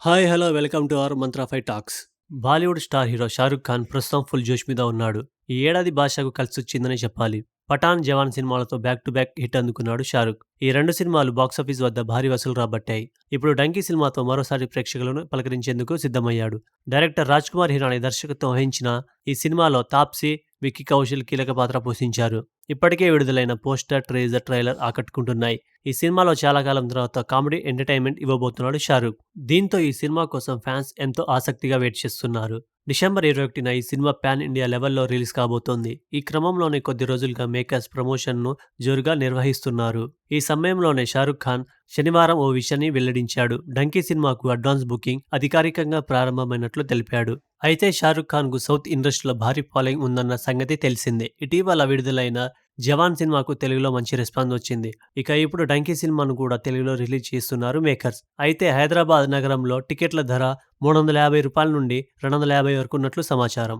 Hi hello welcome to our mantra five talks. Bollywood star hero Shahrukh Khan ప్రస్తుతం full జోష్ మీద ఉన్నాడు. ఈ ఏడాది భాషకు కలిసొచ్చిందనే చెప్పాలి. పఠాన్, జవాన్ సినిమాలతో బ్యాక్ టు బ్యాక్ హిట్ అందుకున్నాడు షారుఖ్. ఈ రెండు సినిమాలు బాక్సాఫీస్ వద్ద భారీ వసూలు రాబట్టాయి. ఇప్పుడు డంకీ సినిమాతో మరోసారి ప్రేక్షకులను పలకరించేందుకు సిద్ధమయ్యాడు. డైరెక్టర్ రాజ్ కుమార్ హిరాని దర్శకత్వం వహించిన ఈ సినిమాలో తాప్సీ, విక్కీ కౌశల్ కీలక పాత్ర పోషించారు. ఇప్పటికే విడుదలైన పోస్టర్, ట్రేజర్, ట్రైలర్ ఆకట్టుకుంటున్నాయి. ఈ సినిమాలో చాలా కాలం తర్వాత కామెడీ ఎంటర్టైన్మెంట్ ఇవ్వబోతున్నాడు షారుఖ్. దీంతో ఈ సినిమా కోసం ఫ్యాన్స్ ఎంతో ఆసక్తిగా వెయిట్ చేస్తున్నారు. డిసెంబర్ 21న ఈ సినిమా పాన్ ఇండియా లెవెల్లో రిలీజ్ కాబోతోంది. ఈ క్రమంలోనే కొద్ది రోజులుగా మేకర్స్ ప్రమోషన్ను జోరుగా నిర్వహిస్తున్నారు. ఈ సమయంలోనే షారుఖ్ ఖాన్ శనివారం ఓ విషయాన్ని వెల్లడించాడు. డంకీ సినిమాకు అడ్వాన్స్ బుకింగ్ అధికారికంగా ప్రారంభమైనట్లు తెలిపాడు. అయితే షారుఖ్ ఖాన్ కు సౌత్ ఇండస్ట్రీలో భారీ ఫాలోయింగ్ ఉందన్న సంగతి తెలిసిందే. ఇటీవల విడుదలైన జవాన్ సినిమాకు తెలుగులో మంచి రెస్పాన్స్ వచ్చింది. ఇక ఇప్పుడు డంకీ సినిమాను కూడా తెలుగులో రిలీజ్ చేస్తున్నారు మేకర్స్. అయితే హైదరాబాద్ నగరంలో టికెట్ల ధర రూ. 350 నుండి 250 వరకు ఉన్నట్లు సమాచారం.